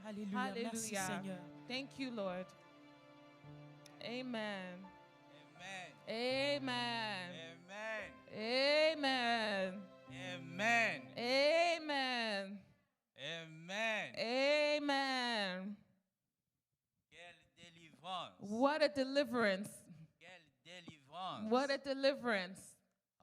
Alléluia. Merci Hallelujah. Seigneur. Thank you, Lord. Amen. Amen. Amen. Amen. Amen. Amen. Amen. Amen. Amen. Quelle délivrance. What a deliverance. Quelle délivrance. What a deliverance.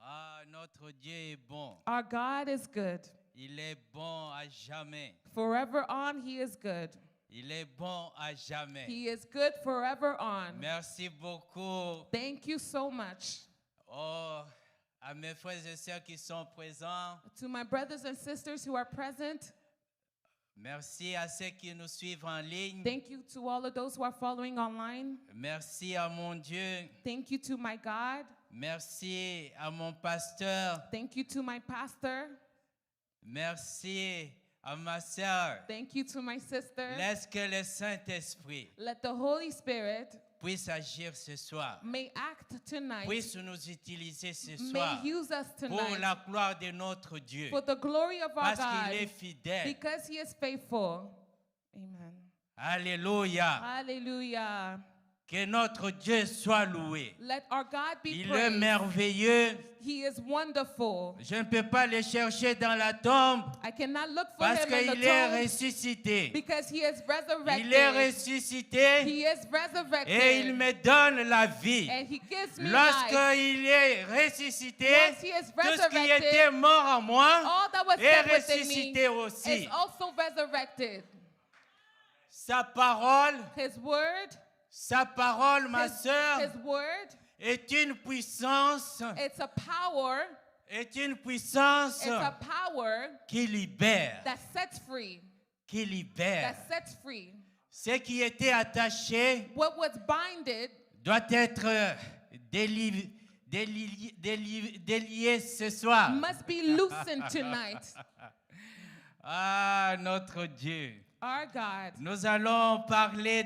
Ah, notre Dieu est bon. Our God is good. Il est bon à jamais. Forever on, He is good. Il est bon à jamais. He is good forever on. Merci beaucoup. Thank you so much. Oh, à mes frères et sœurs qui sont présents. To my brothers and sisters who are present, Merci à ceux qui nous suivent en ligne. thank you to all of those who are following online. Merci à mon Dieu. Thank you to my God. Merci à mon pasteur. Thank you to my pastor. Merci à ma sœur. Thank you to my sister. Laisse que le Saint-Esprit Let the Holy Spirit puisse agir ce soir. may act tonight, Puisse nous utiliser ce may soir use us pour tonight la gloire de notre Dieu. for the glory of our Parce qu'il est God, fidèle. because He is faithful. Amen. Alléluia. Hallelujah. Que notre Dieu soit loué. Let our God be Il est praised. merveilleux. He is wonderful. Je ne peux pas le chercher dans la tombe I cannot look for parce Him in the qu'il est tomb ressuscité. because He is Il est resurrected. ressuscité He is resurrected. et il me donne la vie. And He gives me life. Lorsqu'il est ressuscité, Once He is tout ce qui resurrected, était mort en moi all that was est dead within me ressuscité aussi. is also resurrected. Sa parole, His word, ma sœur, His word, est une puissance, it's a power, est une puissance it's a power qui libère, that sets free, qui libère. that sets free. Ce qui était attaché What was binded doit être délié ce soir. must be loosened tonight. Ah, notre Dieu. Our God. Nous allons parler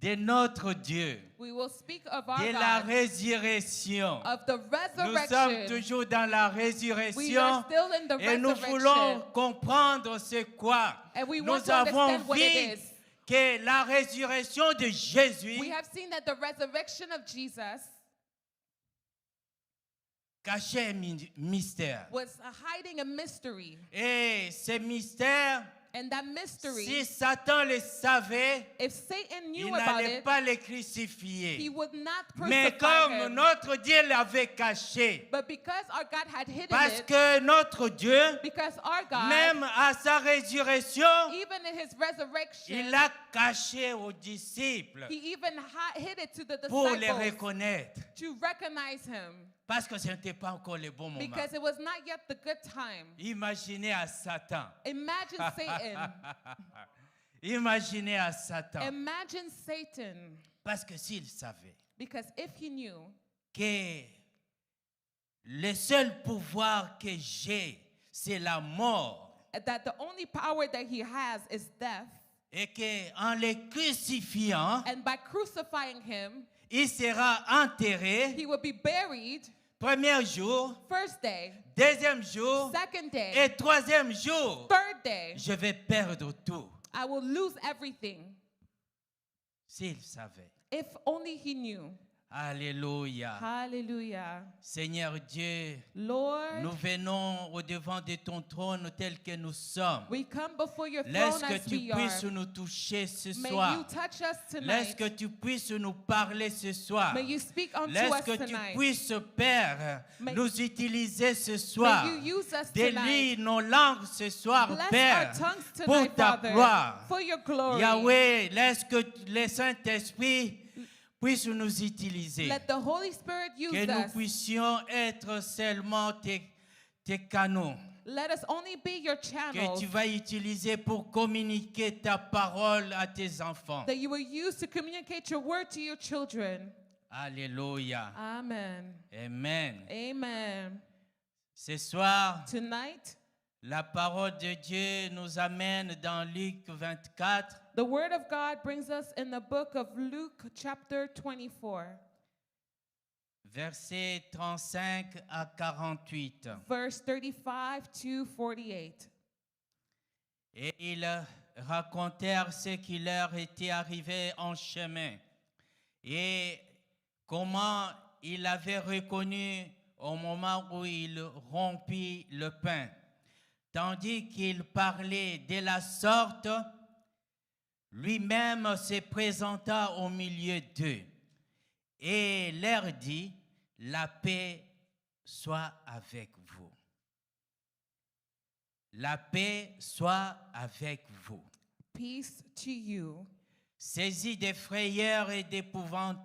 de notre Dieu, We will speak of our de la God, résurrection. of the Nous sommes resurrection. toujours dans la We résurrection are still in the et nous voulons resurrection. comprendre ce quoi. And we want Nous to avons understand what it vu is. que la résurrection de Jésus We have seen that the resurrection of Jesus cachait un mystère. was hiding a mystery. Et ce mystère, And that mystery, si Satan le savait, if Satan il knew about n'allait it, pas le he crucifier. would not Mais crucify comme him. notre Dieu l'avait caché, But because our God had hidden parce it, que notre Dieu, because our God, même à sa résurrection, even in His resurrection, il l'a caché aux disciples He even hid it to the pour les disciples reconnaître. to recognize Him. Parce que ce n'était pas encore le bon moment. Because it was not yet the good time. Imaginez à Satan. Imagine Satan. Imaginez à Satan. Imagine Satan. Parce que s'il savait Because if he knew que le seul pouvoir que j'ai, c'est la mort, that the only power that he has is death, et qu'en le crucifiant, and by crucifying him, il sera enterré, he will be buried premier jour, first day, deuxième jour second day, et troisième jour, third day, je vais perdre tout. I will lose everything. S'il savait. If only he knew. Alléluia. Hallelujah. Seigneur Dieu, Lord, nous venons au devant de ton trône tel que nous sommes. we come before your Laisse throne que as tu we are. puisses nous toucher ce May soir. you touch us Laisse tonight. que tu puisses nous parler ce soir. May you speak unto Laisse us que tu tonight. puisses, Père, May- nous utiliser ce soir. May you use us Délie tonight. nos langues ce soir, Bless Père, our tongues pour tonight, ta Father, gloire. for your glory. Yahweh, laisse que le Saint-Esprit puisse nous utiliser. Let the Holy Spirit use Que nous us. puissions être seulement tes canaux. Let us only be your Que channels tu vas utiliser pour communiquer ta parole à tes enfants. that you will use to communicate your word to your children. Alléluia. Amen. Amen. Amen. Ce soir, Tonight, la parole de Dieu nous amène dans Luc 24, the word of God brings us in the book of Luke chapter 24, versets 35 à 48. verse 35 to 48. Et il racontèrent ce qui leur était arrivé en chemin et comment il avait reconnu au moment où il rompit le pain. Tandis qu'il parlait de la sorte, lui-même se présenta au milieu d'eux et leur dit, « La paix soit avec vous. » La paix soit avec vous. Peace to you. Saisi de frayeur et d'épouvante,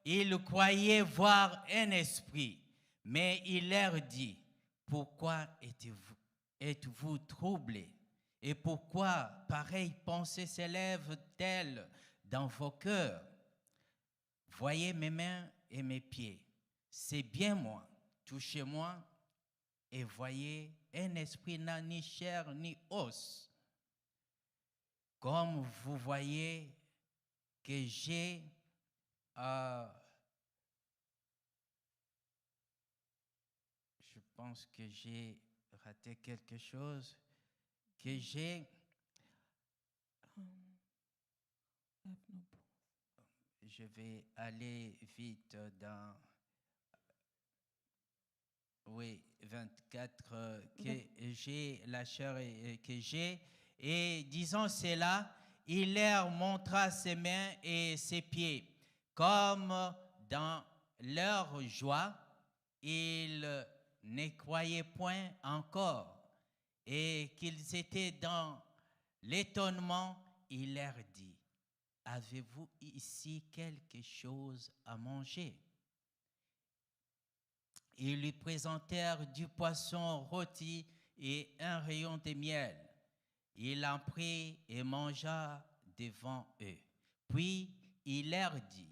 ils croyaient voir un esprit. Mais il leur dit, pourquoi êtes-vous troublés? Et pourquoi pareille pensée s'élève-t-elle dans vos cœurs? Voyez mes mains et mes pieds. C'est bien moi. Touchez-moi et voyez, un esprit n'a ni chair ni os. Comme vous voyez que j'ai je pense que j'ai raté quelque chose, que j'ai je vais aller vite dans 24 que j'ai la chair que j'ai. Et disant cela, il leur montra ses mains et ses pieds. Comme dans leur joie, ils ne croyaient point encore. Et qu'ils étaient dans l'étonnement, il leur dit, « Avez-vous ici quelque chose à manger ?» Ils lui présentèrent du poisson rôti et un rayon de miel. Il en prit et mangea devant eux. Puis il leur dit,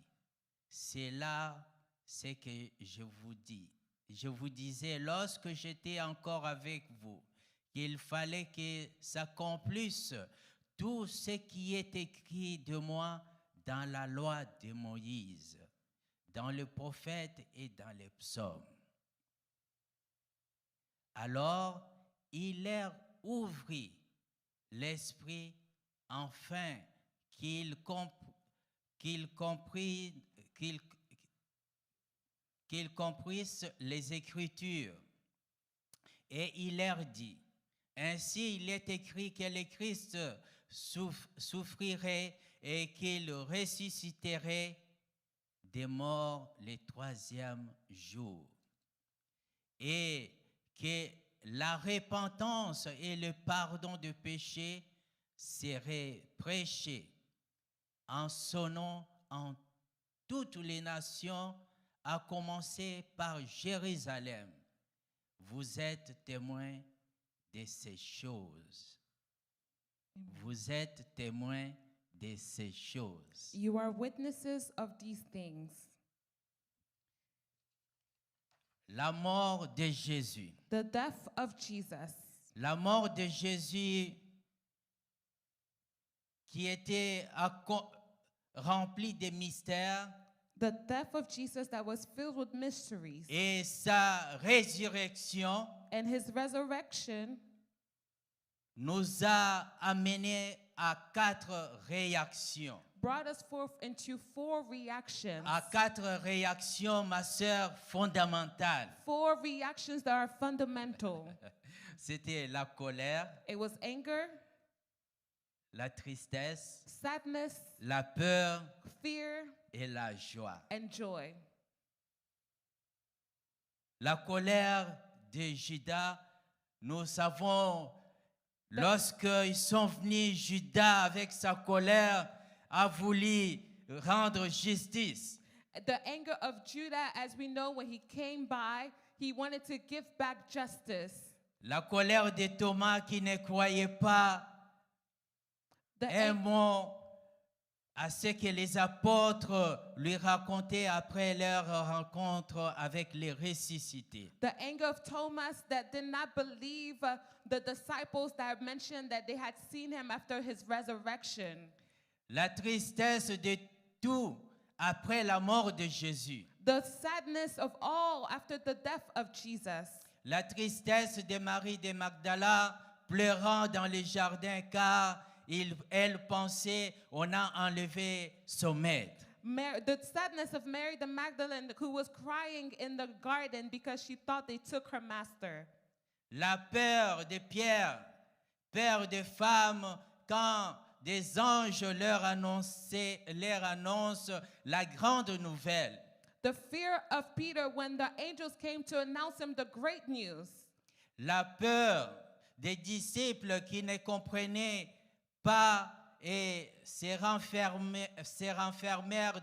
c'est là ce que je vous dis. Je vous disais lorsque j'étais encore avec vous, qu'il fallait que s'accomplisse tout ce qui est écrit de moi dans la loi de Moïse, dans le prophète et dans les psaumes. Alors il leur ouvrit l'esprit afin qu'ils comprissent les Écritures. Et il leur dit, ainsi il est écrit que le Christ souffrirait et qu'il ressusciterait des morts le troisième jour. Et que la repentance et le pardon de péché seraient prêchés en son nom en toutes les nations, à commencer par Jérusalem. Vous êtes témoins de ces choses. Vous êtes témoins de ces choses. You are witnesses of these things. La mort de Jésus. The death of Jesus. La mort de Jésus qui était remplie de mystères. The death of Jesus that was filled with mysteries. Et sa résurrection And his resurrection nous a amenés à 4 réactions. brought us forth into 4 reactions. À 4 réactions, ma sœur, fondamentales. 4 reactions that are fundamental. C'était la colère, It was anger, la tristesse, sadness, la peur fear, et la joie. and joy. La colère de Judas, nous savons, lorsqu'ils sont venus, Judas, avec sa colère, a voulu rendre justice. The anger of Judah, as we know, when he came by, he wanted to give back justice. La colère de Thomas qui ne croyait pas The, un ang- mot à ce que les apôtres lui racontaient après leur rencontre avec les ressuscités. the anger of Thomas that did not believe the disciples that mentioned that they had seen him after his resurrection. La tristesse de tout après la mort de Jésus. The sadness of all after the death of Jesus. La tristesse de Marie de Magdala pleurant dans le jardin car elle pensait on a enlevé son maître. The sadness of Mary the Magdalene, who was crying in the garden because she thought they took her master. La peur de Pierre, père de femmes, quand des anges leur annoncent la grande nouvelle. The fear of Peter when the angels came to announce him the great news. La peur des disciples qui ne comprenaient pas et se renfermèrent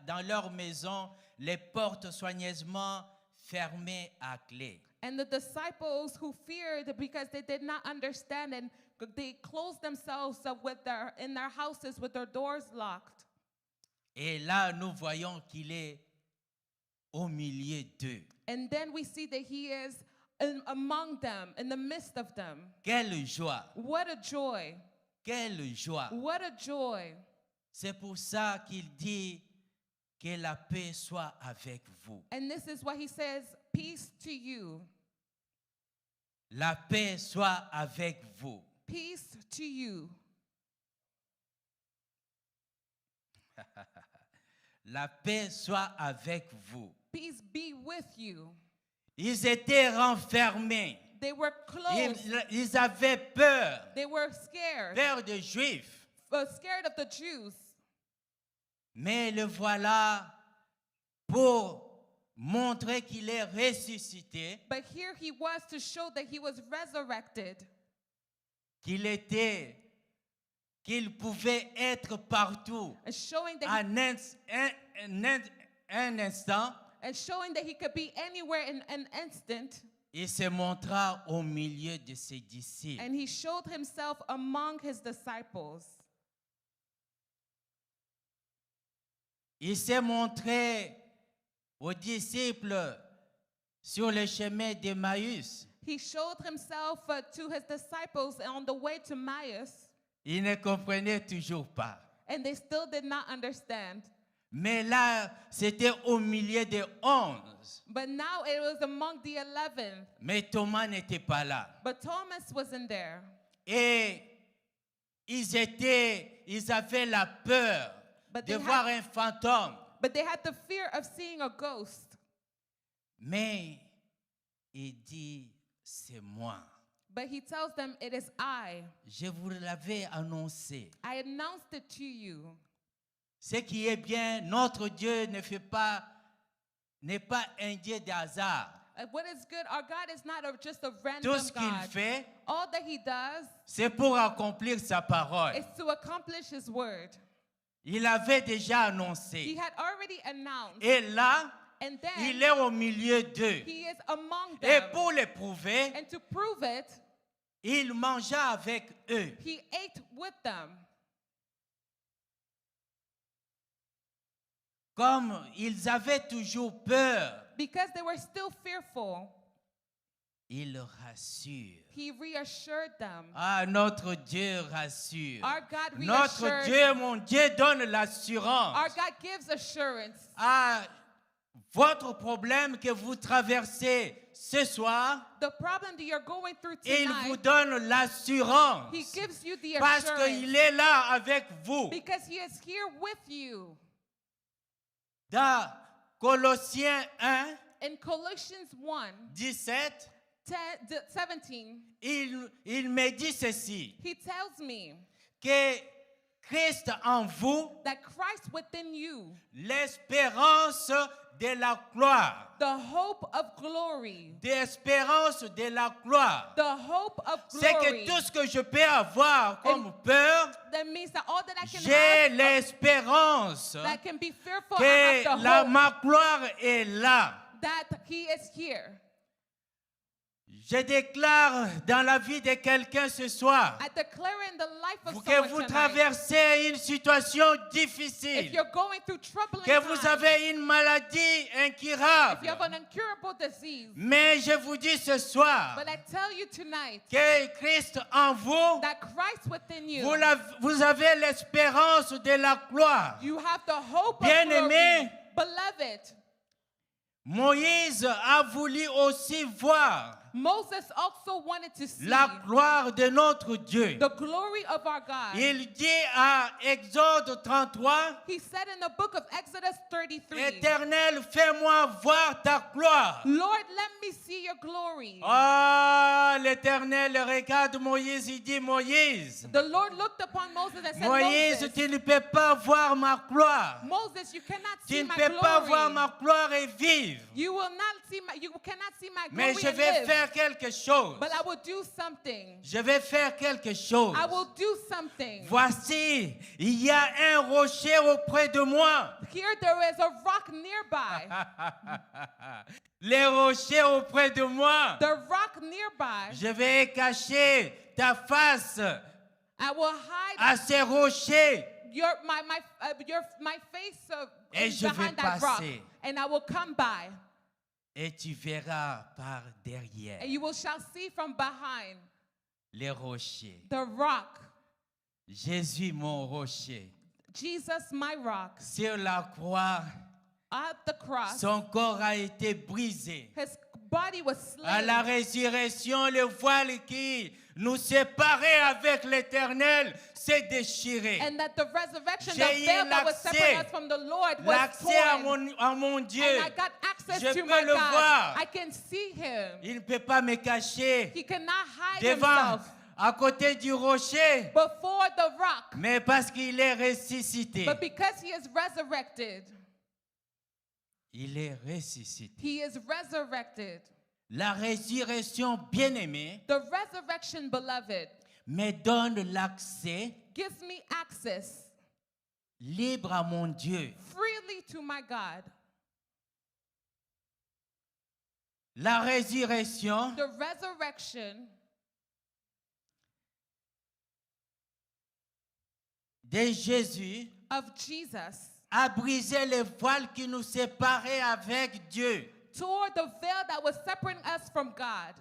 dans leur maison, les portes soigneusement fermées à clé. And the disciples who feared because they did not understand, and they closed themselves up in their houses with their doors locked. Et là, nous voyons qu'il est au milieu d'eux. And then we see that he is among them, in the midst of them. Quelle joie! What a joy! Quelle joie! What a joy! C'est pour ça qu'il dit que la paix soit avec vous. And this is why he says, peace to you. La paix soit avec vous. Peace to you. La paix soit avec vous. Peace be with you. Ils étaient renfermés. They were closed. Ils avaient peur. They were scared. Peur des Juifs. Scared of the Jews. Mais le voilà pour montrer qu'il est ressuscité. But here he was to show that he was resurrected. Qu'il pouvait être partout. And showing that un instant. And showing that he could be anywhere in an instant. Il se montra au milieu de ses disciples. And he showed himself among his disciples. Il s'est montré aux disciples sur le chemin d'Emmaüs. He showed himself to his disciples on the way to Emmaus. Ils ne comprenaient toujours pas. And they still did not understand. Mais là, c'était au milieu des 11. But now it was among the 11. Mais Thomas n'était pas là. But Thomas wasn't there. Et ils avaient la peur de voir un fantôme. But they had the fear of seeing a ghost. Mais il dit, c'est moi. But he tells them, it is I. Je vous l'avais annoncé. I announced it to you. Ce qui est bien, notre Dieu n'est pas un Dieu de hasard. What is good, our God is not just a random Tout ce qu'il God. fait, All that he does c'est pour accomplir sa parole. is to accomplish his word. Il avait déjà annoncé. He had already announced. Et là, And then il est au milieu d'eux. he is among Et them. pour le prouver, And to prove it, il mangea avec eux. he ate with them. Comme ils avaient toujours peur, Because they were still fearful, il rassure. he reassured them. Ah, notre Dieu rassure. Our God Notre reassures. Dieu, mon Dieu, donne l'assurance. Our God gives assurance. Ah, votre problème que vous traversez ce soir, The problem that you're going through il vous tonight, donne l'assurance. he gives you the Parce assurance. qu'il est là avec vous. Because he is here with you. Dans Colossiens 1, In Colossians 1, 17, 17, il me dit ceci, he tells me que Christ en vous, that Christ within you, l'espérance de la gloire, the hope of glory, l'espérance de la gloire, the hope of c'est que glory, tout ce que je peux avoir comme peur, that means that all that I can j'ai have, l'espérance that can be fearful, I que have the hope ma gloire est là. that he is here. Je déclare dans la vie de quelqu'un ce soir I declare in the life of que someone vous tonight, traversez une situation if difficile, you're going through troubling que vous times, avez une maladie if incurable. you have an incurable disease, Mais je vous dis ce soir but I tell you tonight que Christ en vous, that Christ within you, vous avez l'espérance de la gloire. you have the hope of Bien-aimé, glory. Beloved, Moïse a voulu aussi voir Moses also wanted to see la gloire de notre Dieu. the glory of our God. Il dit à Exode 33, He said in the book of Exodus 33, Éternel, fais-moi voir ta gloire. Lord, let me see your glory. Oh, l'Éternel regarde Moïse, il dit, Moïse, The Lord looked upon Moses and said, Moïse, Moses, tu ne peux pas voir ma gloire. Moses, you cannot Tu see ne my peux pas voir glory. ma gloire et vivre. You cannot see my Mais glory je and vais live. faire quelque chose. But I will do something. Je vais faire quelque chose. I will do something. Voici, il y a un rocher auprès de moi. Here there is a rock nearby. Les rochers auprès de moi. The rock nearby. Je vais cacher ta face I will hide à ces rochers. my face Et je vais behind that rock, passer. and I will come by, Et tu verras par derrière and you shall see from behind les rochers. the rock. Jésus, mon rocher. Jesus, my rock. Sur la croix, At the cross, son corps a été brisé. his body was À slain. la résurrection, le voile qui nous séparait avec l'Éternel s'est déchiré. And that the resurrection, the J'ai eu veil that was l'accès. separating us from the Lord was L'accès à torn. mon Dieu. And I got access Je to peux my le God. voir. I can see him. Il ne peut pas me cacher He cannot hide devant, himself à côté du rocher, before the rock. mais parce qu'il est ressuscité. But because he is resurrected, Il est ressuscité. he is resurrected. La résurrection, bien-aimée, The resurrection, beloved, me donne l'accès gives me access libre à mon Dieu. freely to my God. La résurrection The resurrection de Jésus of Jesus a brisé les voiles qui nous séparaient avec Dieu. tore the veil that was separating us from God,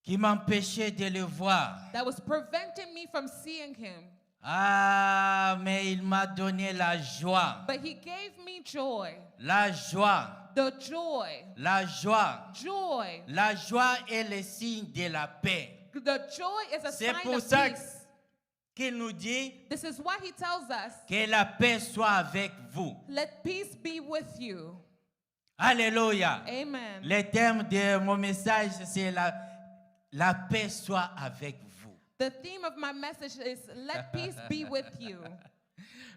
Qui m'empêchait de le voir. that was preventing me from seeing him. Ah, mais il m'a donné la joie. But he gave me joy. La joie. The joy. La joie. Joy. La joie est le signe de la paix. The joy is a C'est sign pour of ça peace. qu'il nous dit This is why he tells us, que la paix soit avec vous. let peace be with you. Alléluia. Amen. Le thème de mon message, c'est la paix soit avec vous. The theme of my message is, let peace be with you.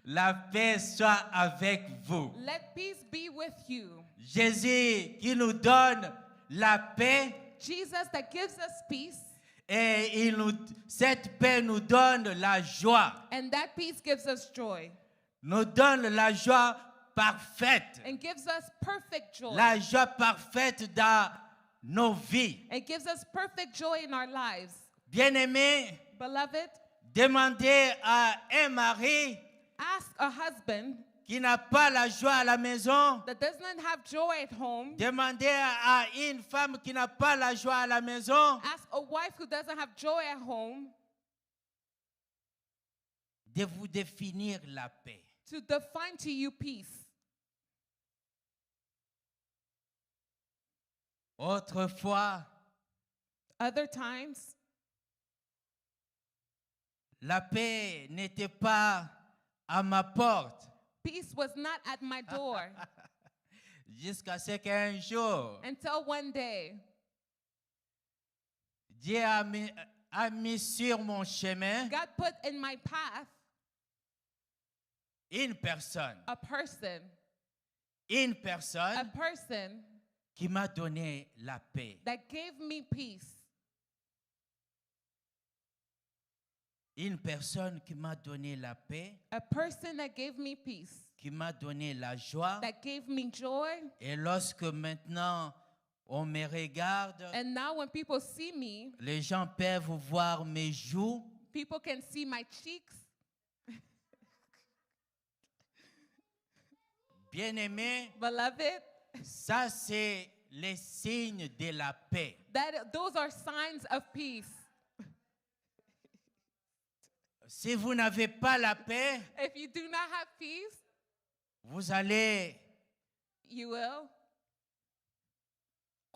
La paix soit avec vous. Let peace be with you. Jésus qui nous donne la paix Jesus that gives us peace, et cette paix nous donne la joie. and that peace gives us joy, Nous donne la joie parfaite. and gives us perfect joy. La joie parfaite dans nos vies. It gives us perfect joy in our lives. Bien-aimés, Beloved, demandez à un mari ask a husband qui n'a pas la joie à la maison. that does not have joy at home, Demandez à une femme qui n'a pas la joie à la maison ask a wife who doesn't have joy at home de vous définir la paix. to define to you peace. Autrefois, Other times, la paix n'était pas à ma porte. peace was not at my door Jusqu'à ce qu'un jour, until one day, Dieu a mis sur mon chemin God put in my path une personne. a person Une personne qui m'a donné la paix. that gave me peace. Une personne qui m'a donné la paix, A person that gave me peace, qui m'a donné la joie. that gave me joy. Et lorsque maintenant on me regarde, And now when people see me, les gens peuvent voir mes joues, people can see my cheeks. bien-aimés, Beloved, ça c'est les signes de la paix. those are signs of peace. Si vous n'avez pas la paix, If you do not have peace, vous allez you will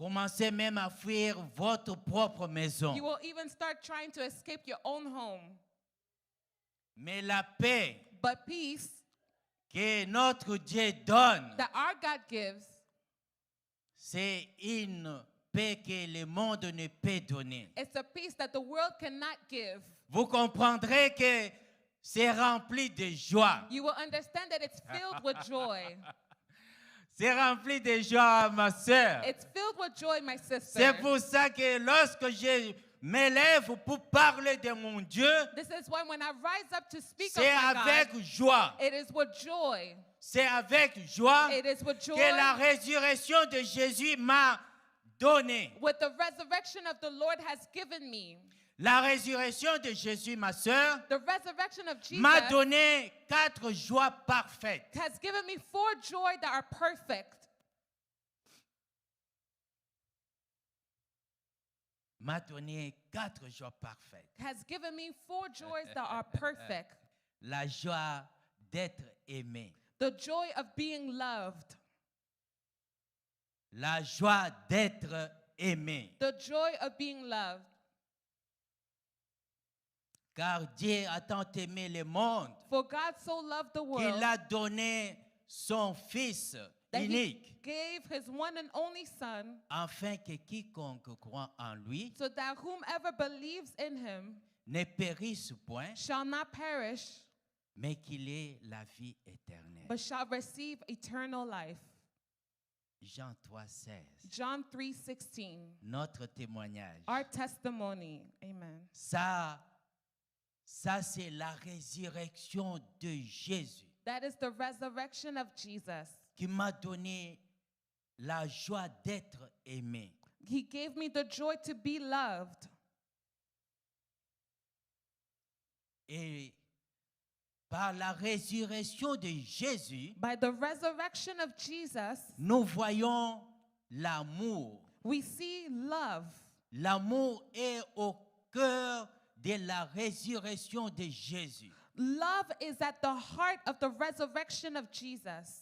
commencez même à fuir votre propre maison. You will even start trying to escape your own home. Mais la paix But peace que notre Dieu donne, that our God gives, c'est une paix que le monde ne peut donner. it's a peace that the world cannot give. Vous comprendrez que c'est rempli de joie. You will understand that it's filled with joy. C'est rempli de joie, ma sœur. It's filled with joy, my sister. C'est pour ça que lorsque je m'élève pour parler de mon Dieu, This is why when I rise up to speak of c'est my avec God, joie. it is with joy. C'est avec joie It is with joy. que la résurrection de Jésus m'a donné. What the resurrection of the Lord has given me. La résurrection de Jésus, ma sœur, The resurrection of Jesus m'a donné 4 joies parfaites. has given me 4 joy that are perfect. M'a donné 4 joies parfaites. Has given me 4 joys that are perfect. La joie d'être aimé. The joy of being loved. La joie d'être aimé. The joy of being loved. Car Dieu a tant aimé le monde For God so loved the qu'il world a donné son Fils that unique, he gave his one and only Son, afin que quiconque croit en lui so that whomever believes in him ne périsse point, shall not perish, mais qu'il ait la vie éternelle. but shall receive eternal life. Jean 3,16. John 3:16. Notre témoignage. Our testimony. Amen. Ça c'est la résurrection de Jésus That is the resurrection of Jesus. qui m'a donné la joie d'être aimé. He gave me the joy to be loved. Et par la résurrection de Jésus, By the resurrection of Jesus, nous voyons l'amour. we see love. L'amour est au cœur de la résurrection de Jésus. Love is at the heart of the resurrection of Jesus.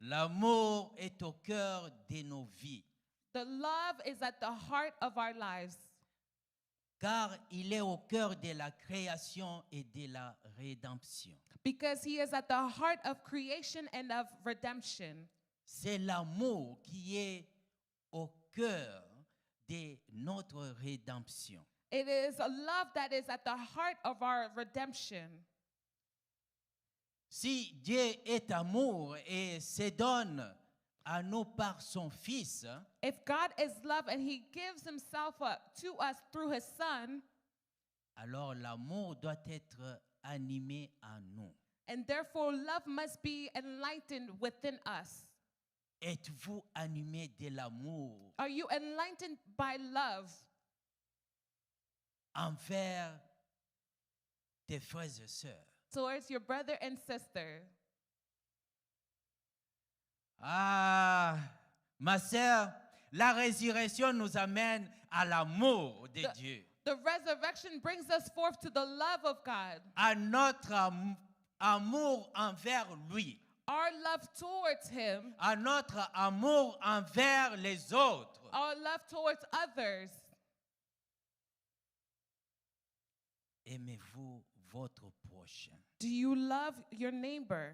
L'amour est au cœur de nos vies, The love is at the heart of our lives car il est au cœur de la création et de la rédemption. because he is at the heart of creation and of redemption. C'est l'amour qui est au cœur de notre rédemption. It is a love that is at the heart of our redemption. Si Dieu est amour et se donne à nous par son Fils, If God is love and he gives himself up to us through his Son, alors l'amour doit être animé en nous. and therefore love must be enlightened within us. Êtes-vous animé de l'amour Are you enlightened by love envers tes frères et sœurs? towards your brother and sister? Ah, ma sœur, la résurrection nous amène à l'amour de Dieu, The resurrection brings us forth to the love of God, à notre amour envers lui, our love towards him, à notre amour envers les autres. our love towards others. Aimez-vous votre prochain? Do you love your neighbor?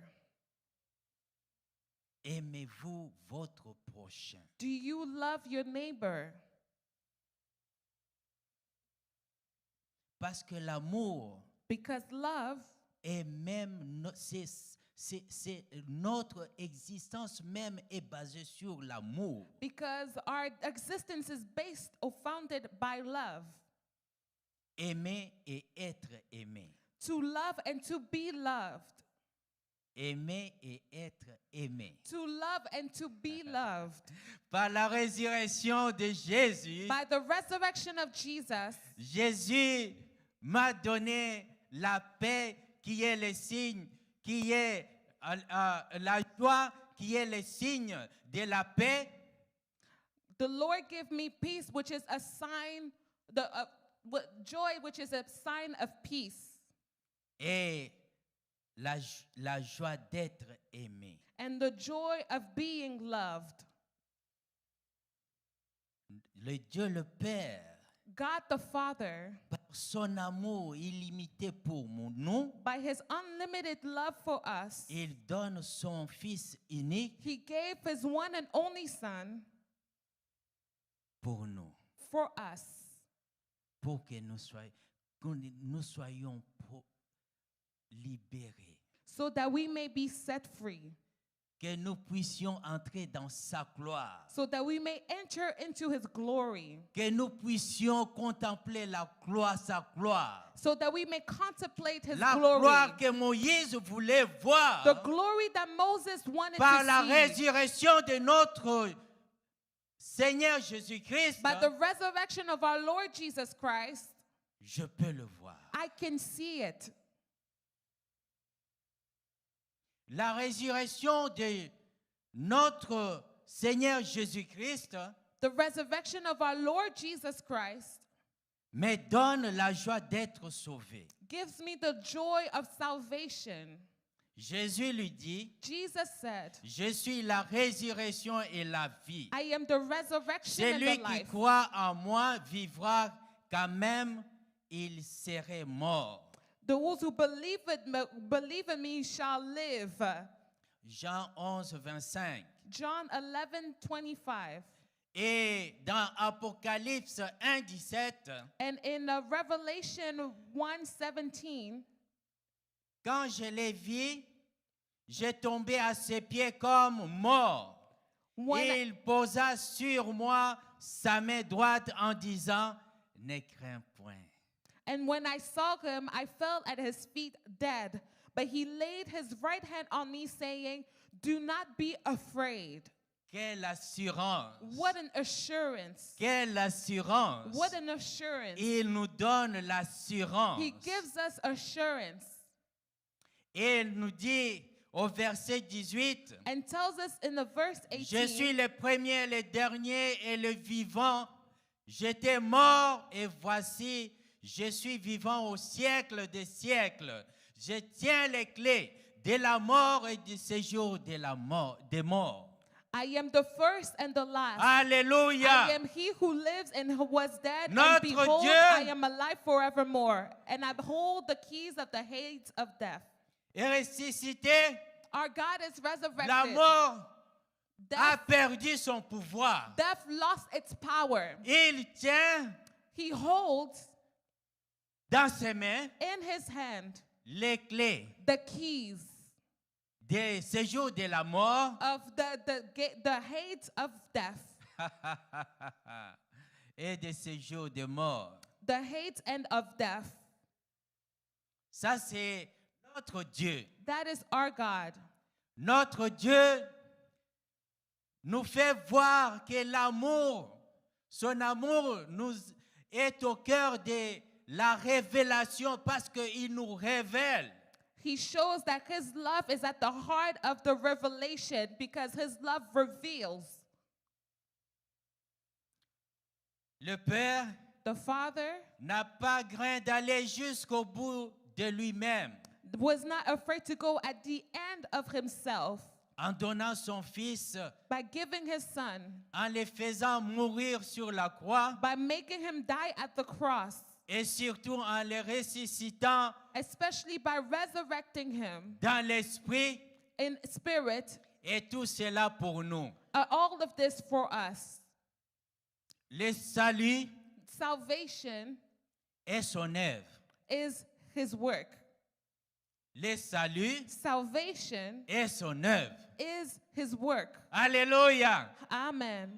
Aimez-vous votre prochain? Do you love your neighbor? Parce que l'amour Because love est même, notre existence même est basée sur l'amour. because our existence is based or founded by love. Aimer et être aimé. To love and to be loved. Aimer et être aimé. To love and to be loved. Par la résurrection de Jésus, By the resurrection of Jesus, Jésus m'a donné la paix qui est le signe, qui est la joie, qui est le signe de la paix. the Lord gave me peace, which is a sign, joy, which is a sign of peace. Et la joie d'être aimé. and the joy of being loved. Le Dieu le Père, God the Father, par son amour illimité pour nous, by his unlimited love for us, il donne son Fils unique he gave his one and only Son pour nous, for us, pour que nous soyons libérés, so that we may be set free, que nous puissions entrer dans sa gloire, so that we may enter into his glory, que nous puissions contempler sa gloire. so that we may contemplate his La glory. gloire que Moïse voulait voir The glory that Moses wanted par la to see résurrection de notre Seigneur Jésus-Christ, by the resurrection of our Lord Jesus Christ. je peux le voir. I can see it. La résurrection de notre Seigneur Jésus-Christ The resurrection of our Lord Jesus Christ me donne la joie d'être sauvé. gives me the joy of salvation. Jésus lui dit, Jesus said, je suis la résurrection et la vie. I am the resurrection and Celui the qui life. croit en moi vivra quand même il serait mort. Those who believe in me shall live. Jean 11, 25. John 11:25. Et dans Apocalypse 1, 17, And in Revelation 1:17, quand je l'ai vu, j'ai tombé à ses pieds comme mort. when, Et il posa sur moi sa main droite en disant, ne crains point. and when I saw him, I fell at his feet dead. But he laid his right hand on me, saying, do not be afraid. Quelle assurance! What an assurance. Quelle assurance! What an assurance. Il nous donne l'assurance. He gives us assurance Et il nous dit au verset 18, and tells us in the verse je suis 18, le premier, le dernier et le vivant. J'étais mort et voici, je suis vivant au siècle des siècles. Je tiens les clés de la mort et du séjour des morts. I am the first and the last. Alléluia. I am he who lives and who was dead, and Notre behold, Dieu I am alive forevermore, and I hold the keys of the Hades of death. est ressuscité. Our God is La resurrected. mort a Death, perdu son pouvoir. death lost its power. Il tient He holds dans ses mains in his hand les clés the keys des séjours de la mort of the Hades of death, et des séjours de mort. the Hades and of death. Ça, c'est notre Dieu. That is our God. Notre Dieu nous fait voir que l'amour, son amour nous est au cœur de la révélation parce qu'il nous révèle. He shows that his love is at the heart of the revelation because his love reveals. Le Père The Father n'a pas craint d'aller jusqu'au bout de lui-même was not afraid to go at the end of himself en donnant son Fils, by giving his Son, en le faisant mourir sur la croix by making him die at the cross, et surtout en le ressuscitant especially by resurrecting him dans l'esprit, in spirit. et tout cela pour nous. All of this for us. Le salut Salvation est son œuvre. is his work. Le salut Salvation est son œuvre. is his work. Alléluia. Amen.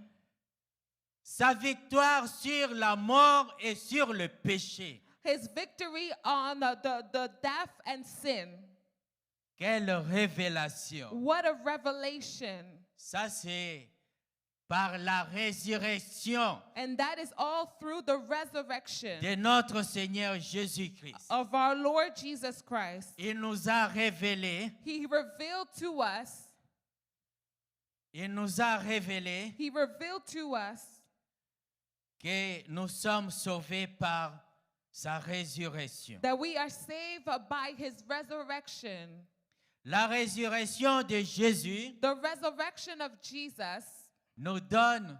Sa victoire sur la mort et sur le péché. His victory on the death and sin. Quelle révélation. What a revelation. Ça, c'est par la résurrection And that is all through the resurrection de notre Seigneur Jésus-Christ. of our Lord Jesus Christ. Il nous a révélé, He revealed to us, il nous a révélé he revealed to us que nous sommes sauvés par sa résurrection. that we are saved by his resurrection. La résurrection de Jésus The resurrection of Jesus nous donne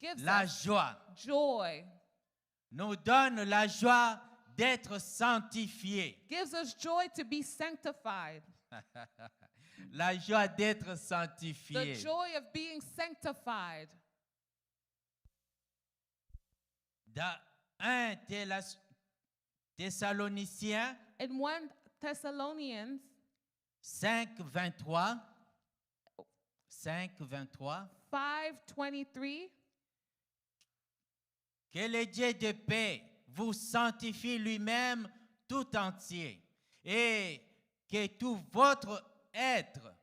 gives la us joie, joy, nous donne la joie d'être sanctifiés. gives us joy to be sanctified, La joie d'être the sanctifié. joy of being sanctified. Dans 1 Thessaloniciens In 1 Thessalonians 5:23, 5:23, que le Dieu de paix vous sanctifie lui-même tout entier et que tout votre être,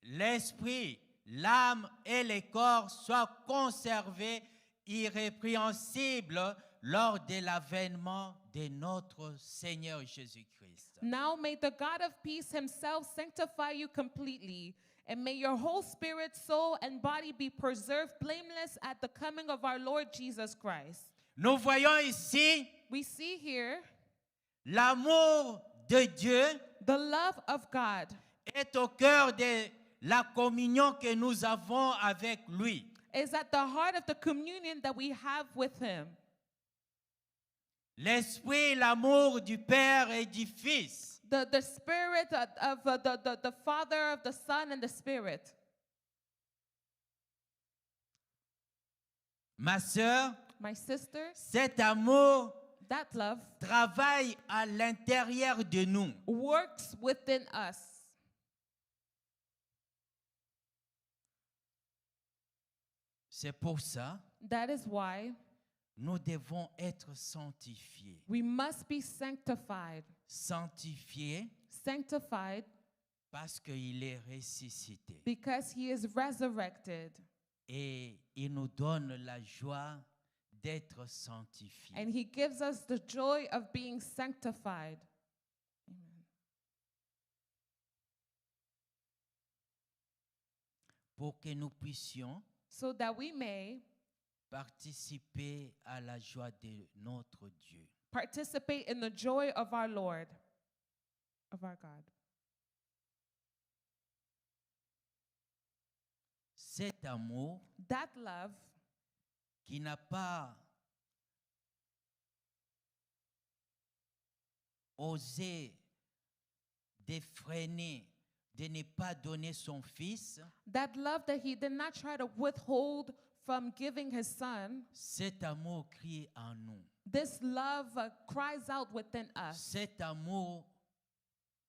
l'esprit, l'âme et le corps soient conservés irrépréhensibles lors de l'avènement de notre Seigneur Jésus-Christ. now may the God of peace himself sanctify you completely, and may your whole spirit, soul, and body be preserved blameless at the coming of our Lord Jesus Christ. Nous voyons ici We see here l'amour de Dieu the love of God est au cœur de la communion que nous avons avec lui. is at the heart of the communion that we have with him. L'esprit, l'amour du Père et du Fils. The spirit of the Father, of the Son, and the Spirit. Ma sœur, My sister, cet amour that love travaille à l'intérieur de nous. works within us. C'est pour ça That is why nous devons être sanctifiés. we must be sanctified. Sanctifiés Sanctified parce qu'il est ressuscité. because he is resurrected. Et il nous donne la joie d'être sanctifiés. And he gives us the joy of being sanctified. Amen. Pour que nous puissions So that we may participer à la joie de notre Dieu. participate in the joy of our Lord, of our God. Cet amour That love qui n'a pas osé défreiner de ne pas donner son fils, that love that he did not try to withhold from giving his son, cet amour crie en nous. this love cries out within us. Cet amour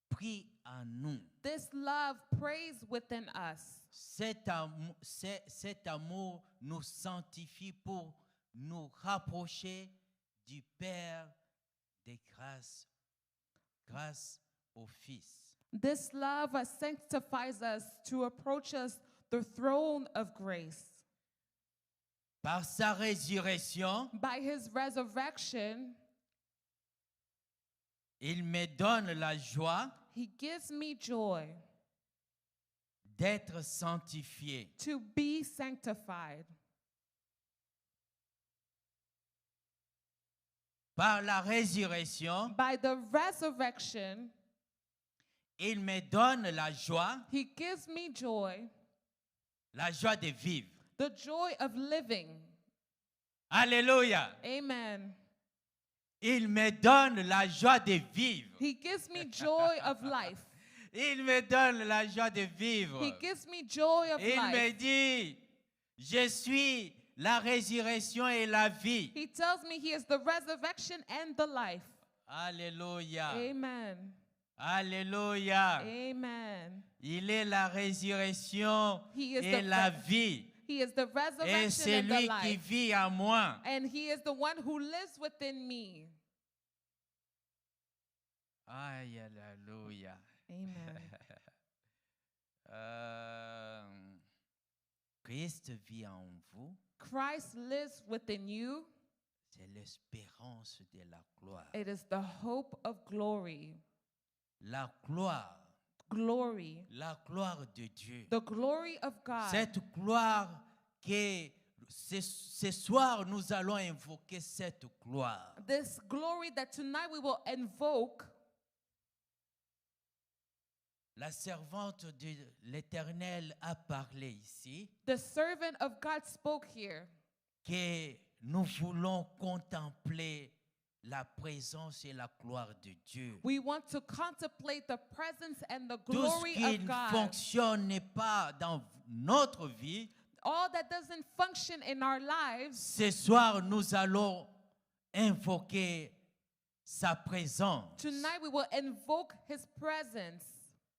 prie en nous. This love prays within us. Cet amour nous sanctifie pour nous rapprocher du Père de grâce, grâce au Fils. This love sanctifies us to approach us the throne of grace. Par sa résurrection, By his resurrection, il me donne la joie he gives me joy d'être sanctifié. to be sanctified. Par la résurrection, By the resurrection, il me donne la joie, he gives me joy, la joie de vivre. the joy of living. Alléluia. Amen. Il me donne la joie de vivre. He gives me joy of life. Il me donne la joie de vivre. He gives me joy of Il me life. dit, je suis la résurrection et la vie. He tells me he is the resurrection and the life. Alléluia. Amen. Alléluia. Amen. Il est la résurrection He is et the la re- vie. He is the Et resurrection c'est and the lui qui life. vit en moi. And he is the one who lives within me. Aïe, alléluia. Amen. Christ vit en vous. Christ lives within you. C'est l'espérance de la gloire. It is the hope of glory. La gloire. Glory. La gloire de Dieu. The glory of God. Cette gloire que ce soir nous allons invoquer cette gloire. This glory that tonight we will invoke La servante de l'Éternel a parlé ici The servant of God spoke here que nous voulons contempler la présence et la gloire de Dieu. we want to contemplate the presence and the Tout ce glory qui of ne God. fonctionne pas dans notre vie, All that doesn't function in our lives, ce soir nous allons invoquer sa présence. tonight we will invoke his presence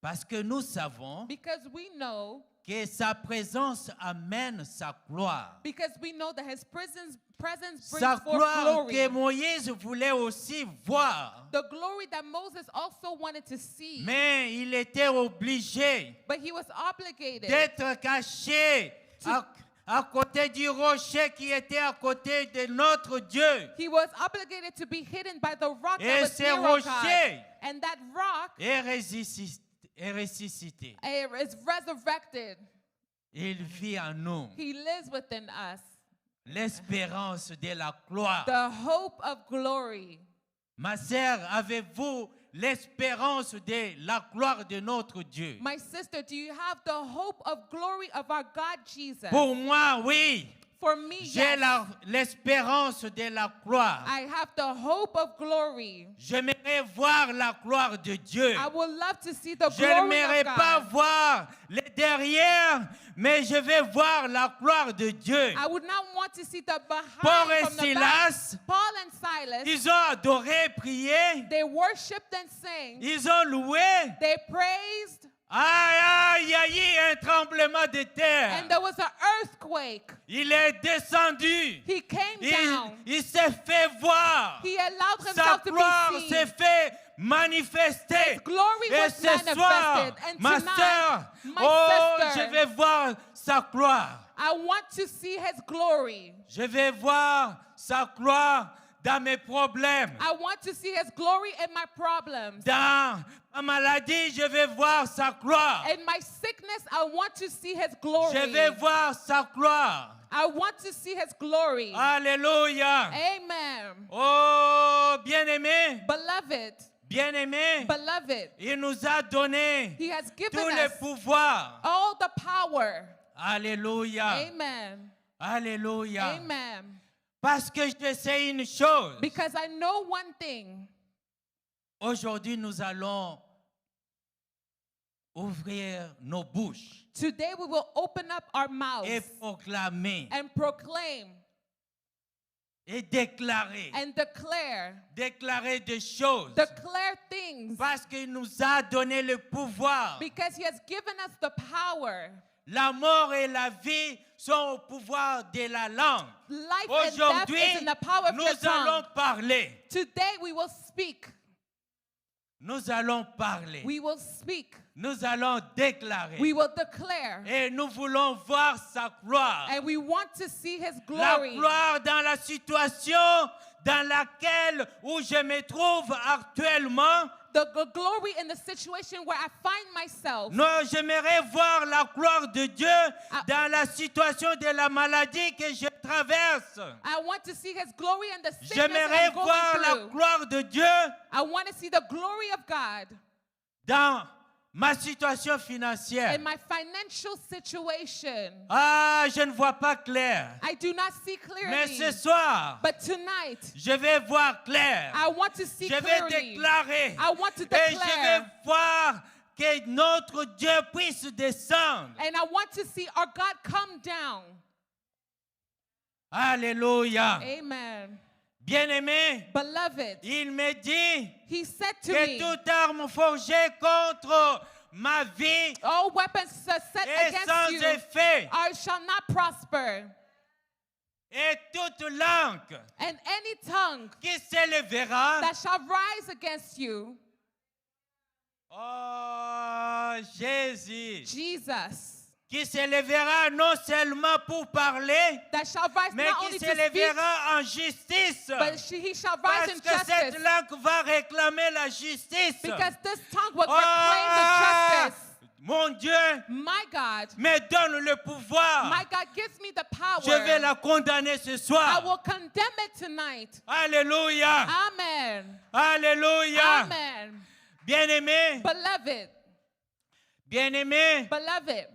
Parce que nous savons because we know que sa présence amène sa gloire. that his presence brings Sa forth gloire que glory. Moïse voulait aussi voir. The glory that Moses also wanted to see, Mais il était obligé but he was obligated d'être caché à côté du rocher qui était à côté de notre Dieu. He was obligated to be hidden by the rock Et that was ce near our God. rocher And that rock est ressuscité. is resurrected. Il vit en nous. He lives within us. L'espérance de la gloire. The hope of glory. Ma sœur, avez-vous l'espérance de la gloire de notre Dieu? My sister, do you have the hope of glory of our God Jesus? Pour moi, oui. For me, J'ai yes. l'espérance de la gloire. I have the hope of glory. J'aimerais voir la gloire de Dieu. I would love to see the Je glory n'aimerais of pas God. voir les derrière, mais je vais voir la gloire de Dieu. I would not want to see the Paul behind et from the back. Silas, Paul and Silas, ils ont adoré, prié, they worshipped and sang. ils ont loué. They praised, Aïe, il y a eu un tremblement de terre. and there was an earthquake. Il est descendu. He came down. Il s'est fait voir. He allowed Sa himself to gloire be s'est seen. fait manifester. His glory Et was ce soir, manifested. And ma tonight, sœur, my oh, sister, je vais voir sa gloire. I want to see his glory. Je vais voir sa gloire dans mes problèmes. I want to see his glory in my problems. Dans ma maladie, je vais voir sa gloire. In my sickness, I want to see his glory. Je vais voir sa gloire. I want to see his glory. Alléluia. Amen. Oh, bien-aimé, Beloved, bien-aimé, beloved, il nous a donné he has given tous les us pouvoirs. all the power. Alléluia. Amen. Alléluia. Amen. Parce que je sais une chose. Because I know one thing. Aujourd'hui, nous allons ouvrir nos bouches Today we will open up our mouths et proclamer and proclaim et déclarer. and declare. Déclarer des choses. Declare things Parce qu'il nous a donné le pouvoir. because he has given us the power. La mort et la vie sont au pouvoir de la langue. Life and death Aujourd'hui, is in the power of nous your allons tongue. parler. Today we will speak. Nous allons parler. We will speak. Nous allons déclarer. We will declare. Et nous voulons voir sa gloire. And we want to see his La glory. gloire dans la situation dans laquelle où je me trouve actuellement. The glory in the situation where I find myself. Non, j'aimerais voir la gloire de Dieu dans la situation de la maladie que je traverse. I want to see his glory in the sickness J'aimerais I'm going voir la through. gloire de Dieu I want to see the glory of God dans ma situation financière. in my financial situation. Ah, je ne vois pas clair. I do not see Mais clearly. ce soir, But tonight, je vais voir clair. I want to see Je vais clearly. déclarer. I want to Et je vais declare. voir que notre Dieu puisse descendre. And I want to see our God come down. Alléluia. Amen. Bien-aimé, Beloved, il me dit he said to que me, toute arme forgée contre ma vie all weapons set est sans against you effet. shall not prosper. Et toute langue And any tongue qui s'élèvera, that shall rise against you, oh Jésus, Jesus, qui s'élèvera non seulement pour parler, that shall rise mais not qui only to speak, s'élèvera en justice. but he shall rise Parce in que cette justice. langue va réclamer la justice. Because this tongue will Oh, proclaim the justice. mon Dieu My God, me donne le pouvoir. my God gives me the power. Je vais la condamner ce I soir. will condemn it tonight. Alléluia. Amen. Alléluia. Amen. Bien-aimé, Beloved, Bien-aimés, Beloved,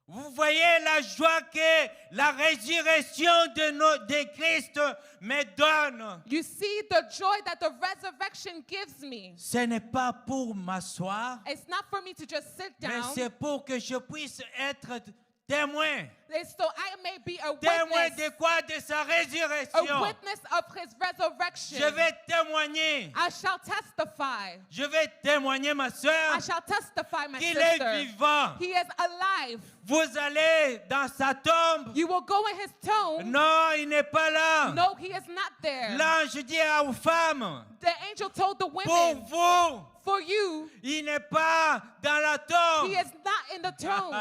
vous voyez la joie que la résurrection de Christ me donne. you see the joy that the resurrection gives me. Ce n'est pas pour m'asseoir, It's not for me to just sit mais down. c'est pour que je puisse être témoin. It's so I may be a Témoin witness. de quoi? De sa A résurrection. witness of his resurrection. Je vais témoigner. I shall testify. Je vais témoigner, ma I soeur, shall testify, my qu'il est sister. vivant. He is alive. Vous allez dans sa tombe. You will go in his tomb. Non, il n'est pas là. No, he is not there. L'ange dit aux femmes, The angel told the pour women, vous, for you, il n'est pas dans la tombe. he is not in the tomb.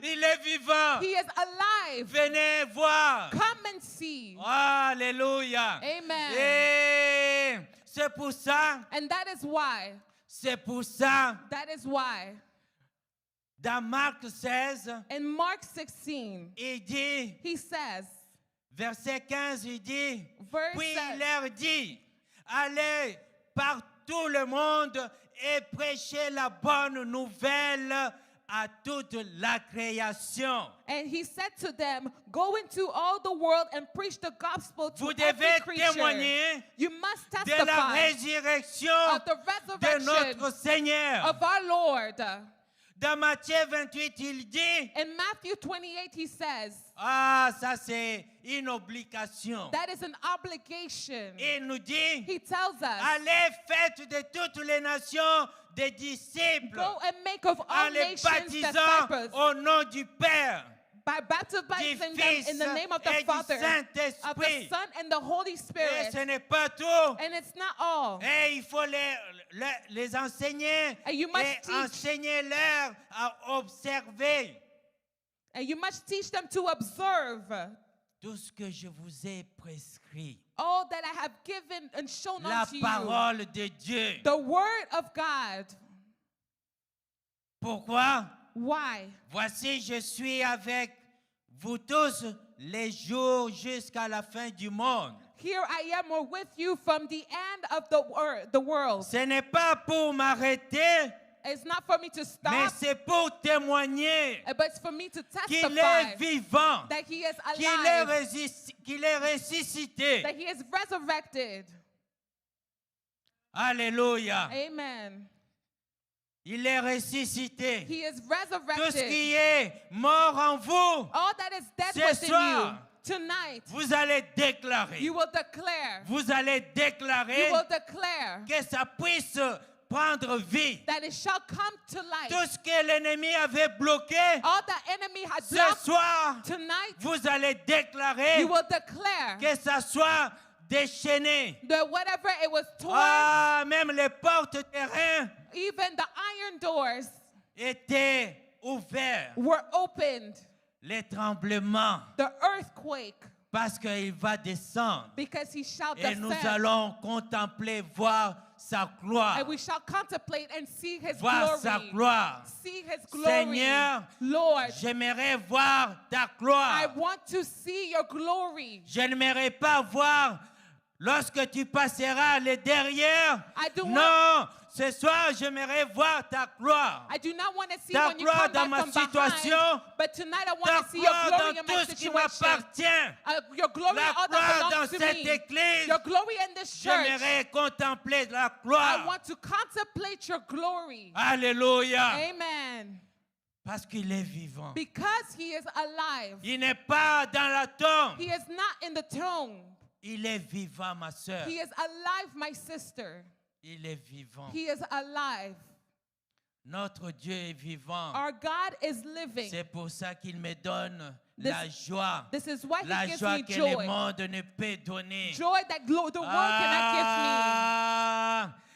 Il est vivant. He is alive. Venez voir. Come and see. Alléluia. Amen. Et c'est pour ça, That is why, dans Marc 16, in Mark 16, il dit, he says, verset 15, il dit, verse puis il 7, leur dit, allez par tout le monde et prêchez la bonne nouvelle à toute la création. and he said to them, go into all the world and preach the gospel to Vous every devez creature. témoigner You must de la testify résurrection of the de resurrection notre Seigneur. of our Lord. Dans Matthieu 28, il dit, In Matthew 28, he says, ça c'est une obligation. that is an obligation. Il nous dit, He tells us, allez, faites de toutes les nations des disciples go and make of all en les nations baptisant disciples au nom du Père, by du baptizing them Fils in the name of the et du Father, of the Saint-Esprit. Son, and the Holy Et Spirit. ce n'est pas tout. And it's not all. Et il faut les enseigner And you must et teach. enseigner-leur à observer And you must teach them to observe tout ce que je vous ai prescrit. all that I have given and shown La unto you. parole de Dieu. The Word of God. Pourquoi? Why? Voici, je suis avec vous tous les jours jusqu'à la fin du monde. Here I am with you from the end of the world. Ce n'est pas pour m'arrêter, It's not for me to mais stop, c'est pour témoigner but it's for me to qu'il testify est vivant, that He is qu'il est ressuscité. that He is resurrected. Alléluia. Amen. Il est ressuscité. He is Tout ce resurrected. qui est mort en vous, All that is dead Ce within soir, you, tonight, vous allez déclarer. you will declare, Vous allez déclarer que ça puisse prendre vie. that it shall come to life. Tout ce que l'ennemi avait bloqué, All the enemy had ce blocked soir, tonight, vous allez déclarer you will declare que ça soit déchaîné. that whatever it was torn, Même les portes terrain even the iron doors étaient ouvertes. were opened. Les tremblements, The earthquake, parce qu'il va descendre. because He shall Et nous descend. allons contempler, voir sa gloire. And we shall contemplate and see His Voir sa glory. gloire. See His glory. Seigneur, Lord, j'aimerais voir ta I gloire. want to see your glory. Je n'aimerais pas voir lorsque tu passeras les derrière. I do Non, ce soir, j'aimerais voir ta gloire. I do not want to see Ta when you gloire come dans back ma from behind, situation. but tonight I Ta want to see your gloire glory dans in my tout ce qui situation. m'appartient. Your glory La in all gloire that dans belongs to cette me. église. Your glory in this church. J'aimerais contempler la I gloire. want to contemplate your glory. Alléluia. Amen. Parce qu'il est vivant. Because He is alive. Il n'est pas dans la tombe. He is not in the tomb. Il est vivant, ma soeur. He is alive, my sister. Il est vivant. He is alive. Notre Dieu est vivant. Our God is living. C'est pour ça qu'il me donne This- la joie. This is why La He gives joie me que joy. le monde ne peut donner. Joy that the world cannot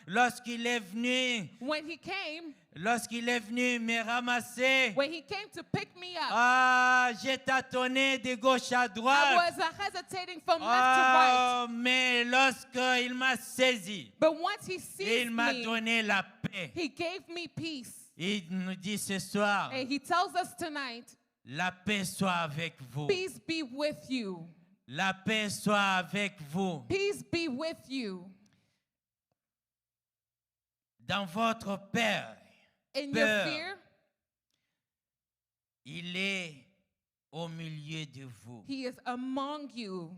Lorsqu'il est venu, give me. When He came, me ramasser, when He came to pick me up, j'ai tâtonné de gauche à I droite. was hesitating from left to right. Mais lorsqu'il m'a saisi, But once He seized il m'a me, donné la paix. He gave me peace. Il nous dit ce soir, And He tells us tonight, la paix soit avec vous. peace be with you. La paix soit avec vous. Peace be with you. Dans votre peur, In your Peur. fear, Il est au milieu de vous. He is among you.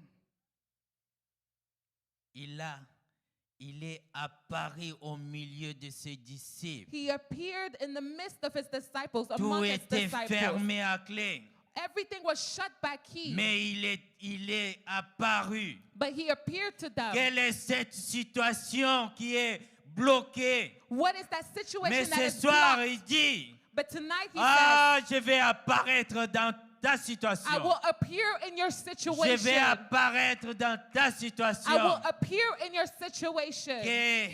Il est apparu au milieu de ses disciples. He appeared in the midst of his disciples, Tout among his était disciples. fermé à clé. Everything was shut by key, Mais il est apparu. but he appeared to them. Quelle est cette situation qui est bloquée? What is that Mais situation that ce is soir, blocked? il dit, But tonight he ah, je vais apparaître dans ta says, I situation. will appear in your Je vais situation. apparaître dans ta I will situation. appear in your situation. Que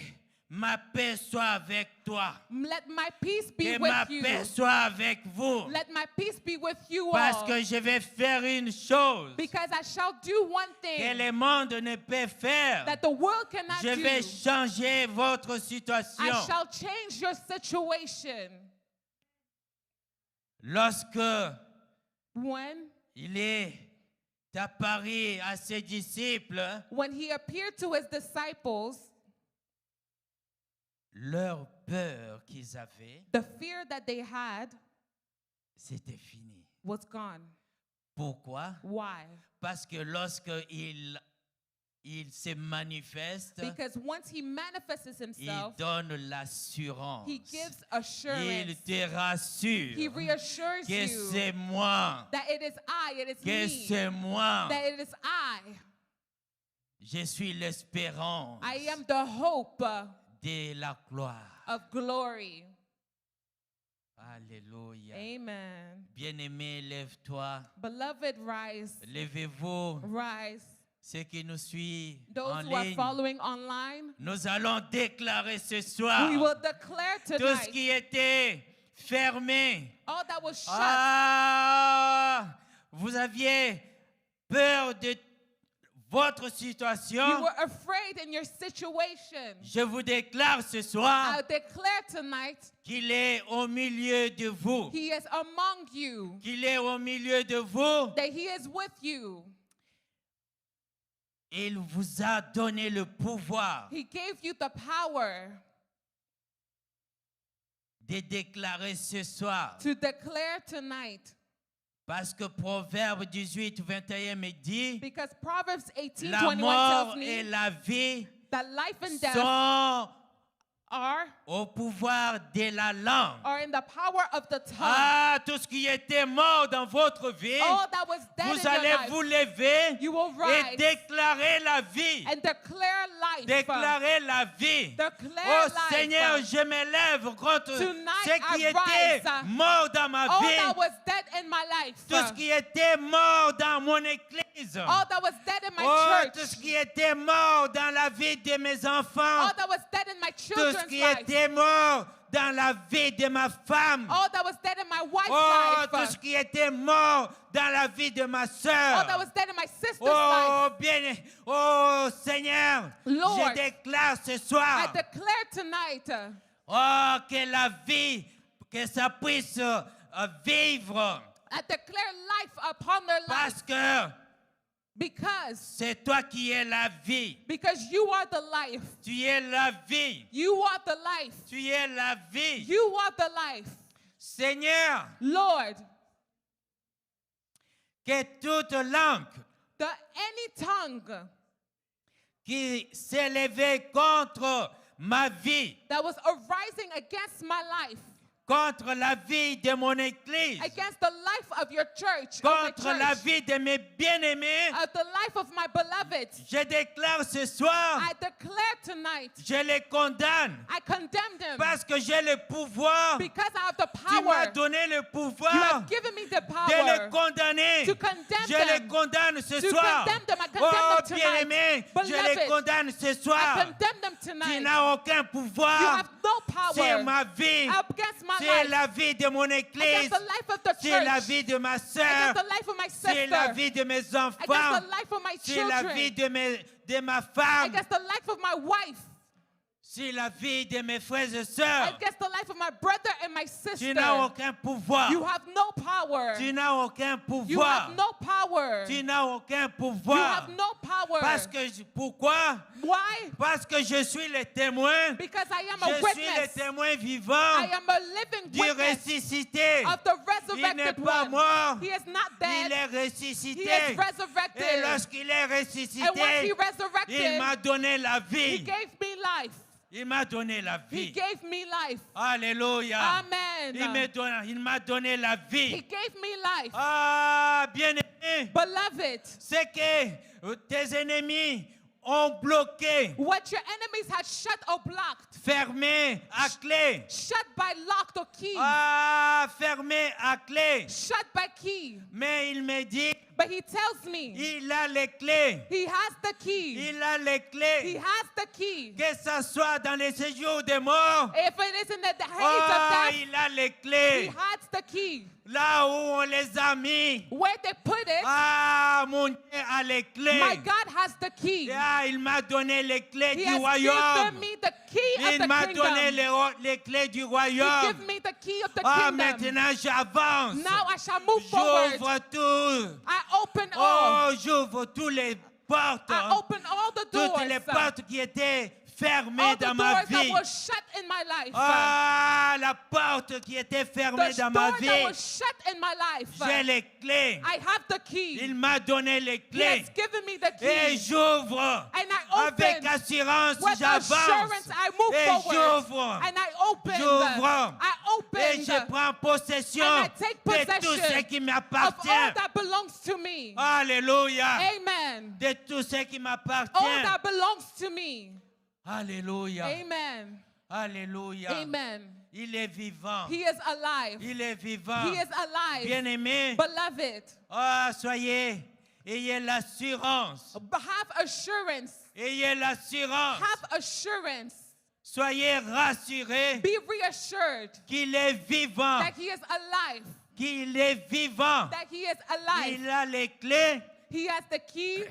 ma paix soit avec toi. Let my peace be Que ma with you. paix soit avec vous. Let my peace be with you Parce all. que je vais faire une chose Because I shall do one que thing le monde ne peut faire. that the world cannot Je vais do. changer votre I situation. shall change your situation. Lorsque When il est apparu à ses disciples, he appeared to his disciples, leur peur qu'ils avaient, the fear that they had c'était fini. was gone. Pourquoi? Why? Parce que lorsque il se manifeste, Because once he manifests il himself, donne l'assurance. he gives Il assurance. te rassure He reassures que you c'est moi, that it is I, it is que me, c'est moi. that it is I. Je suis l'espérance I am the hope de la gloire. of glory. Alléluia. Amen. Bien-aimé, lève-toi. Beloved, rise. Levez-vous. Rise. Ceux qui nous suivent Those en who are ligne, following online, nous allons déclarer ce soir we will declare tout ce tonight qui était fermé. all that was shut. Ah, vous aviez peur de votre You situation. were afraid in your situation. Je vous déclare ce soir I declare tonight qu'il est au milieu de vous. he is among you, Qu'il est au milieu de vous. that he is with you. Il vous a donné le pouvoir He gave you the power de déclarer ce soir. to declare tonight. Parce que Proverbe 18, 21 me dit, Because Proverbs la 18:21 mort tells et me la vie that life and death sont are au pouvoir de la langue. in the power of the tongue. Ah, tout ce qui était mort dans votre vie, All that was dead vous in your allez life, vous lever you will et rise déclarer la vie. and declare life. Déclarer la vie. Declare Oh life. Seigneur, je me lève contre Tonight ce qui I était rise. mort dans ma All vie. that was dead in my life. Tout ce qui était mort dans mon église. All that was dead in my Oh, church. tout ce qui était mort dans la vie de mes enfants. All that was dead in my Tout ce children's qui life. était mort dans la vie de ma femme. All that was dead in my wife's Oh, life. tout ce qui était mort dans la vie de ma All sœur. that was dead in my sister's life. Oh, bien, oh Seigneur, Lord, je déclare ce I soir, declare tonight oh, que la vie, que ça puisse vivre, I declare life upon their life parce que because c'est toi qui es la vie. you are the life. Tu es la vie. You are the life. Tu es la vie. You are the life. Seigneur, Lord, que toute langue any tongue qui s'est levée contre ma vie, that was arising against my life, contre la vie de mon église, against the life of your church, of my contre la church, vie de mes bien-aimés, of the life of my beloved, je déclare ce soir, I declare tonight, je les condamne I condemn them parce que j'ai le pouvoir. because I have the Tu m'as power. donné le You pouvoir have given me the de les power condamner. to condemn Je les them. condamne ce To soir. condemn them. I condemn Oh, them tonight. bien-aimé, je les Beloved, condamne ce I soir. condemn them Tu tonight. n'as aucun You pouvoir have no sur power ma vie. against my C'est life, la vie de mon against église. the life of the C'est la church, vie de ma against sœur. the life of my C'est la sister, vie de mes against enfants. the life of my C'est la vie children, de ma femme. against the life of my wife. sur la vie de mes frères et sœurs. against the life of my brother and my Tu sister. n'as aucun pouvoir. You have no power. Tu n'as aucun You have pouvoir. no power. Tu n'as aucun You pouvoir. have no power. Parce que pourquoi? Why? Parce que je suis le témoin. Because I am Je a suis le witness. témoin I vivant am a living du witness ressuscité. of the Il n'est resurrected pas one. mort. He is not Il dead. est He ressuscité. is Et resurrected. lorsqu'il est And once ressuscité, he il resurrected, m'a donné la he vie. gave me life. Il m'a donné la He vie. gave me life. Alléluia. Amen. Il m'a donné la He vie. gave me life. Ah, bien-aimé, Beloved, c'est que tes ennemis ont bloqué, what your enemies had shut or blocked, fermé à clé. shut by locked or key, Ah, fermé à clé. shut by key. Mais il me dit, But he tells me il a les clés. he has the key. Il a les He clés. has the key. Que ça soit dans les séjours des morts. If it is in the haze Ah, of death, il a les he clés. has the key. Là où on les a mis. Where they put it, Ah, mon Dieu a les clés. my God has the key. Ah, il m'a donné les clés He du has royaume. given me the key of Il the m'a donné kingdom. les clés du He royaume. gave me the key of the Ah, kingdom. maintenant j'avance. Now I shall move forward. J'ouvre tout. I open all. Oh, j'ouvre toutes les portes. I open all the doors. Toutes les portes qui étaient fermées All the dans ma doors that vie. were shut in my life. Ah, la porte qui était fermée The dans ma door that vie. was shut in my life. J'ai les clés. I have the key. Il m'a donné les He clés. has given me the Et key. j'ouvre. And I Avec open. assurance, With j'avance. assurance, I move Et forward. j'ouvre. And I open. J'ouvre. I Et open. je prends possession And I take de tout possession ce qui of all m'appartient. that belongs to me. Alléluia. Amen. De tout ce qui All m'appartient. that belongs to me. Alléluia. Amen. Alléluia. Amen. Il est vivant. He is alive. Il est vivant. He is alive. Bien-aimé. Beloved, Ah, ayez l'assurance. have assurance. Ayez l'assurance. Have assurance. Soyez rassurés Be reassured qu'il est vivant. that he is alive. Qu'il est vivant. That he is alive. Il a les clés. He has the key.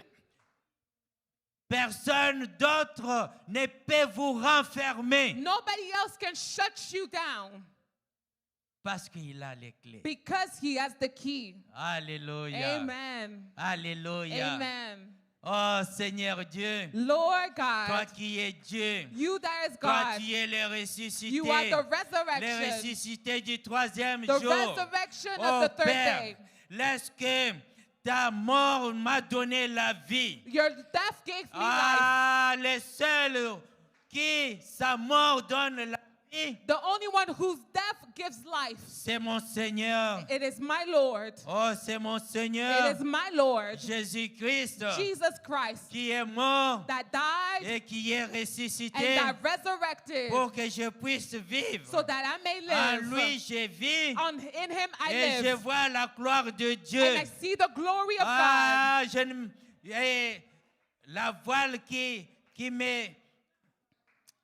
Personne d'autre ne peut vous renfermer Nobody else can shut you down parce qu'il a les clés. because he has the key. Alléluia. Amen. Alléluia. Amen. Oh Seigneur Dieu, Lord toi God, qui es Dieu, you that is toi God, qui es le ressuscité, you are the le resurrection, ressuscité du troisième the jour. resurrection Oh of the third Père, day. lorsque ta mort m'a donné la vie. Your death gave me life. Ah, le seul qui sa mort donne la vie, The only one whose death gives life. c'est mon Seigneur. It is my Lord. Oh, c'est mon It Seigneur, is my Lord, Jésus-Christ, Jesus Christ, qui est mort that died et qui est and ressuscité that resurrected pour que je puisse vivre. so that I may En live. lui, je vis In him I et je live. vois la gloire de Dieu. And I see the glory of God. Ah, et la voile qui me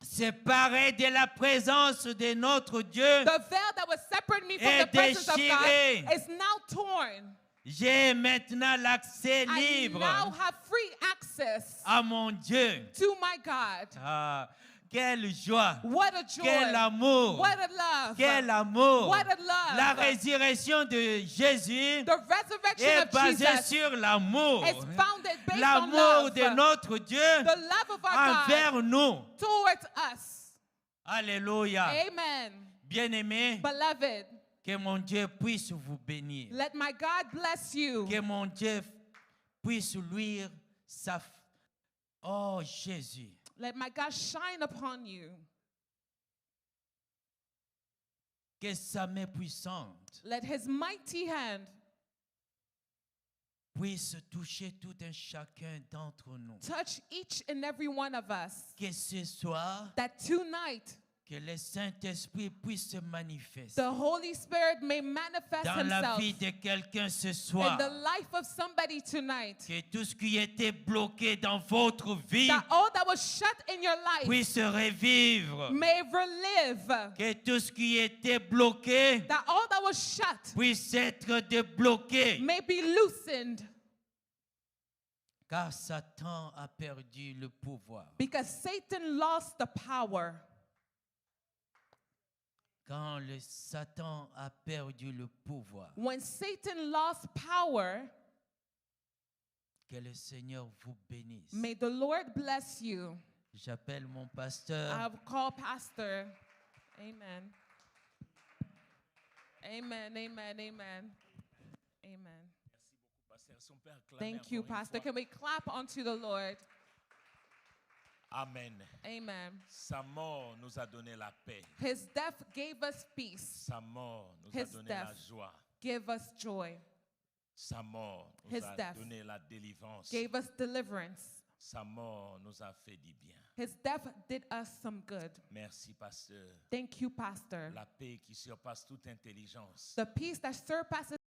séparait de la présence de notre Dieu. The veil that was separating me from est the presence of déchiré. God is now torn. J'ai maintenant l'accès I libre now have free access à mon Dieu. to my God. Ah, quelle joie, What a joy. quel amour, What a love. quel amour. What a love. La résurrection de Jésus The resurrection est of basée Jesus sur l'amour. is founded based on L'amour love. de notre Dieu The love of our God envers nous. towards us. Alléluia. Amen. Bien-aimés, Beloved, que mon Dieu puisse vous bénir. let my God bless you. Que mon Dieu puisse luire sa... Oh Jésus. Let my God shine upon you. Que sa main puissante Let his mighty hand puisse toucher tout un chacun d'entre nous. touch each and every one of us. Que ce soir, That tonight que le Saint-Esprit puisse se manifester the Holy Spirit may manifest dans la himself vie de quelqu'un ce in soir. the life of somebody tonight. Que tout ce qui était bloqué dans votre vie That all that was shut in your life puisse revivre. may relive. Que tout ce qui était bloqué That all that was shut puisse être débloqué. may be loosened. car Satan a perdu le pouvoir. Because Satan lost the power. Quand le Satan a perdu le pouvoir, When Satan lost power, que le Seigneur vous bénisse. may the Lord bless you. J'appelle mon pasteur. I've called Pastor. Amen. Amen, amen, amen. Amen. Thank you, Pastor. Can we clap unto the Lord? Amen. Amen. Sa mort nous a donné la paix. His death gave us peace. Sa mort nous His a donné death. la joie. Give us joy. Sa mort nous His a death. donné la délivrance. Gave us deliverance. Sa mort nous a fait du bien. His death did us some good. Merci, pasteur. Thank you, Pastor. La paix qui surpasse toute intelligence. The peace that surpasses